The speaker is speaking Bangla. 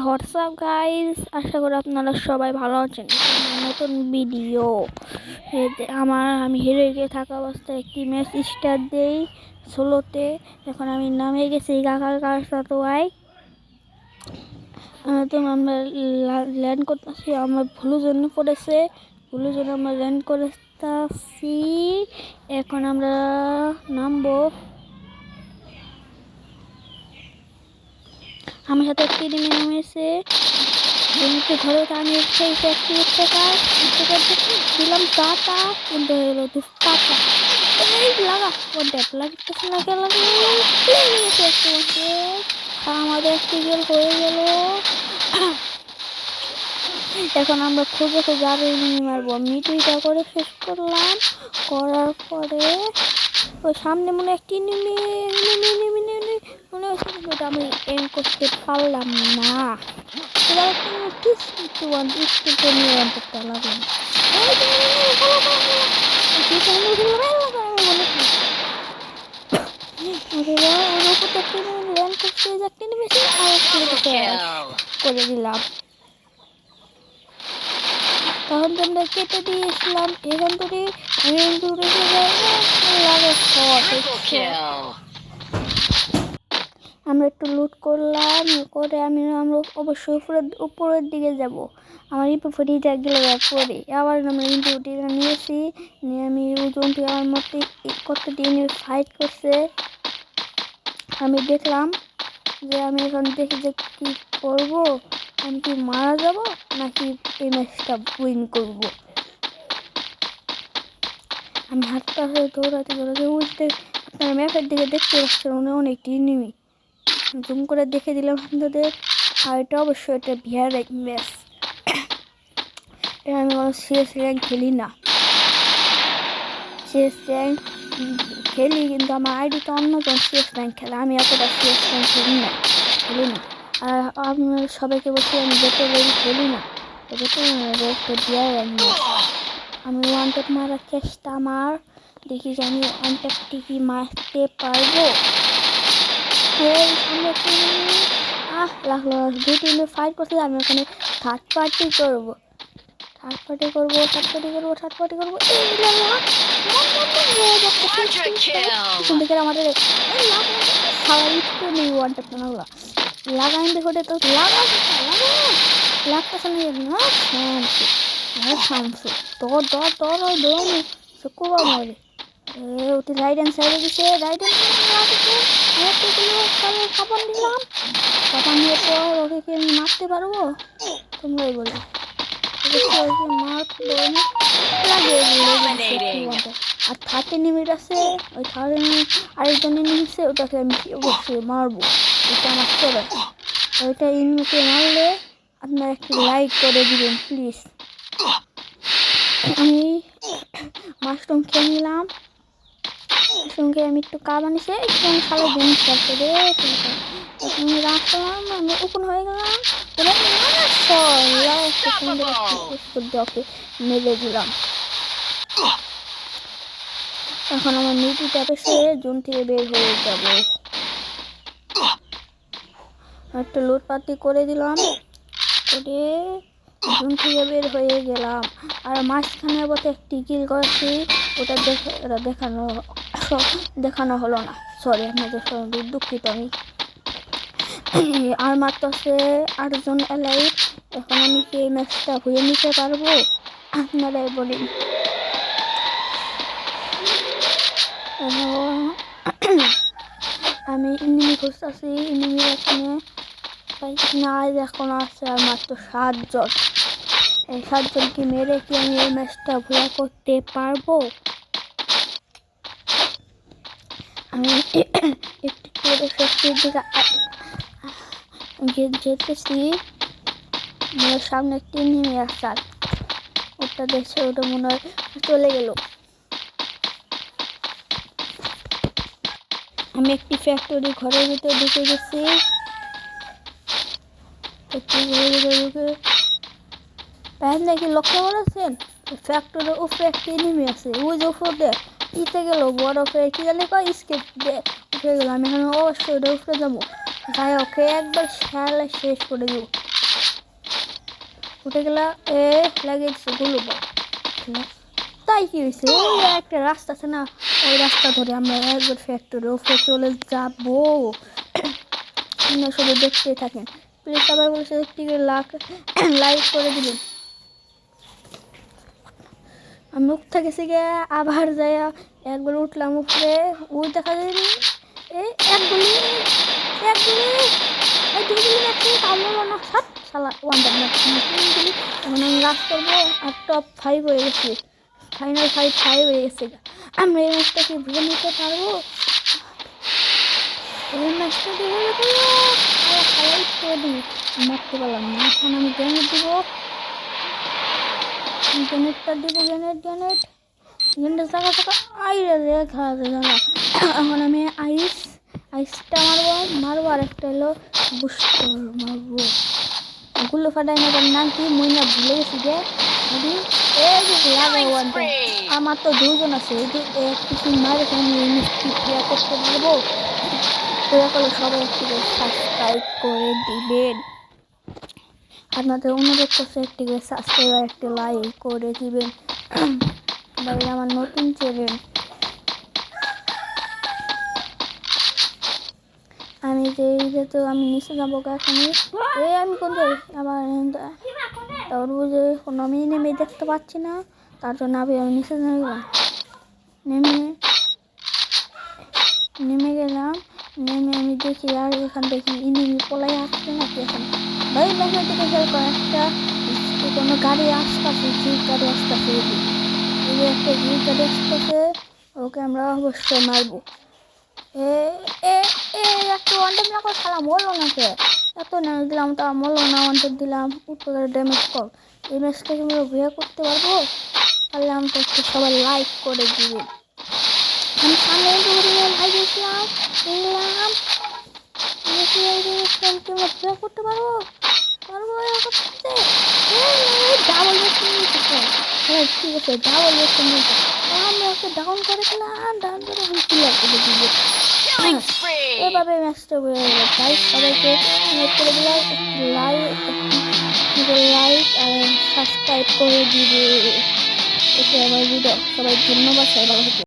হোয়াটসঅ্যাপ গাইস, আশা করি আপনারা সবাই ভালো আছেন। নতুন ভিডিও আমি হেরে গিয়ে থাকা অবস্থায় একটি ম্যাচ স্টার্ট দেই সোলোতে। এখন আমি নামে গেছি কাকার কাছাতোয়ায়। তো আমরা ল্যান্ড করতেছি, আমার ভুলের জন্য পড়েছে, ভুলের জন্য আমরা ল্যান্ড করতেছি। এখন আমরা নামবো। আমার সাথে একটি টিমে নামেছে, ধরে আমি সেই দিলাম টাটা, কিন্তু হলো টাকা এই লাগা ডেট লাগতেছে আমাদের একটি গোল হয়ে গেল। এখন আমরা খুঁজে আরো এনিমি মারবো। মিটিটা করে শেষ করলাম, করার পরে ওই সামনে মনে একটি এনিমি মনে হচ্ছে, কিন্তু আমি এম করতে পারলাম না। করে দিলাম, তখন তোমরা কেটে দিয়েছিলাম। এখান থেকে আমরা একটু লুট করলাম, করে আমরা অবশ্যই উপরের দিকে যাব। আমার ইপোফটিটা গেল পরে আবার আমরা ইন্টারভিউটা নিয়েছি, নিয়ে আমি ওজনটি আমার মধ্যে কতটি ফাইট করছে আমি দেখলাম। যে আমি এখন দেখি যে কি করব, আমি কি মারা যাব নাকি এই ম্যাচটা উইন করব। আমি হাতটা দৌড়াতে উঠতে আপনারা ম্যাপের দিকে দেখতে পাচ্ছেন অনেকটি এনিমি। জুম করে দেখে দিলাম আপনাদের। আর এটা অবশ্যই একটা ভিআর ম্যাচ। আমি কোনো সিএস র্যাঙ্ক খেলি না, সিএস র্যাঙ্ক খেলি কিন্তু আমার আইডিতে অন্যজন সিএস র্যাঙ্ক খেলে, আমি এতটা সিএস র্যাঙ্ক খেলি না। আর আমি সবাইকে বলছি আমি যেতে খেলি না, একটা ভিআর র্যাঙ্ক ম্যাচ। আমি ওয়ান ট্যাপ মারার চেষ্টা আমার, দেখি যে আমি ওয়ান ট্যাপটি কি মারতে পারবো। লাগলো দুই টিমে ফাইট করতে, আমি ওখানে থার্ড পার্টি করবো। আমাদের লাগাই দেখো তো লাগতেছে না শামসু তোর মরে ওটি রাইট হ্যান্ড সাইডে দিছে, রাইট হ্যান্ড কাপড় দিলাম। কাপড় নিয়ে পর ওকে আমি মারতে পারবো, তোমরাই বলো। আর 30 মিনিট আছে, ওই 30 মিনিট আরেকজন নিচ্ছে, ওটাকে আমি অবশ্যই মারবো। এটা আমার চলে, ওইটা ইনকে মারলে আপনারা একটু লাইক করে দিবেন প্লিজ। আমি মাশরুম খেয়ে নিলাম, সঙ্গে আমি একটু কাবানিছে একটু খালে জিনিস করতে রে আমি রাখলাম, আমি ওপেন হয়ে গেলাম, মেরে দিলাম। এখন আমার মিটিটা পেছে জুন থেকে বের হয়ে যাব। একটা লুট পাতি করে দিলাম, করে জুন থেকে বের হয়ে গেলাম। আর মাঝখানে আবার একটি কিল করেছি, ওটা দেখানো হলো না, সরি আপনাদের সঙ্গে দুঃখিত আমি। আর মাত্র আছে 8 জন এলাইভ। এখন আমি কি এই ম্যাচটা হয়ে নিতে পারবো আপনারাই বলেন। আমি এনিমি খুঁজতেছি, এনিমি এখানে এখন আছে আর মাত্র 7 জন। এই 7 জনকে মেরে কি আমি এই ম্যাচটা ভুয়া করতে পারবো? আমি একটু করে শক্তির দিকে যেতেছি, সামনে একটি এনিমি আছে, ওটা দেখছে, ওটা মনে হয় চলে গেল। আমি একটি ফ্যাক্টরি ঘরের ভিতরে ঢুকে গেছি, একটু প্যান দেখি লক্ষ্য করেছেন ফ্যাক্টরের উপরে একটা এনিমি আছে ওই যে উপরে ইতে গেল বরফে কি জানি কয় স্কেপ উঠে গেল আমি এখন অবশ্যই ওটা উপরে যাবো যাই ওকে একবার খেলা শেষ করে দেবো উঠে গেলা লাগিয়েছে গুলো তাই কি হয়েছে ওই একটা রাস্তা আছে না ওই রাস্তা ধরে আমরা একবার ফ্যাক্টরির উপরে চলে যাবো শুধু দেখতেই থাকেন প্লিজ সবাই বলছে একটি লাইক করে দিলেন আমি উঠতে গেছি গিয়ে আবার যাই একবার উঠলাম উপরে ওই দেখা যায়নি এই এক গুলি এই দুই গুলি মারছি কামড়ো না সাত শালা ওয়ান্ডার মারছি তিন গুলি এখন আমি রাশ করবো আর টপ 5 হয়ে গেছি ফাইনাল 5 হয়ে গেছে আমরা এই ম্যাচটা কি ভুলে নিতে পারবো এই ম্যাচটা দিয়ে হাইলাইট করে দিই মারতে পারলাম না এখন আমি গ্রেনেড দিব গ্রেনেডটা দিব গ্রেনেড জায়গা আইরে রেখা জায়গা এখন আমি আইসটা মারবো আর একটা হলো বুস্টার মারবো গুলো ফাটাই না নাম কি মই না ভুলে গেছি যে আমার তো দুজন আছে কিছু মারে করতে পারবো সবাই একটু সাবস্ক্রাইব করে দিবেন আপনাদের অনুরোধ করছে একটি সাবস্ক্রাইব আর একটি লাইক করে দিবেন আমার নতুন চ্যানেল আমি যেহেতু আমি নিচে যাবো এখনই আমি কোন যাই আবার তারপর বুঝে কোনো আমি নেমে দেখতে পাচ্ছি না তার জন্য আমি নিচে নেমে গেলাম নেমে আমি দেখি আর এখান থেকে ইনিমি পলাই আসছে নাকি এখন ভাই মেঘের দিকে খেয়াল করে একটা কোনো গাড়ি আসতেছে জিপ গাড়ি আসতেছে এই যে একটা জিপ গাড়ি আসতেছে ওকে আমরা অবশ্যই মারবো একটা ওয়ান্টেড না করে খেলা মরলো নাকি এত ড্যামেজ দিলাম তা মরলো না ওয়ান্টেড দিলাম উপরে ড্যামেজ কম এই ম্যাচটাকে আমরা ভিয়া করতে পারবো তাহলে আমাকে একটু সবাই লাইক করে দিবে আমি সামনে ভাই গেছিলাম ভিয়া করতে পারবো ডাবল ঠিক আছে ডাবল আমি ওকে ডাউন করে দিলাম ডাউন করে আমি ক্লিয়ার করে দিব এভাবে ম্যাচটা হয়ে গেল তাই সবাইকে করে দিলাম লাইক আর সাবস্ক্রাইব করে দিবে এটা আমার ভিডিও সবাই ধন্যবাদ সবাই ভালো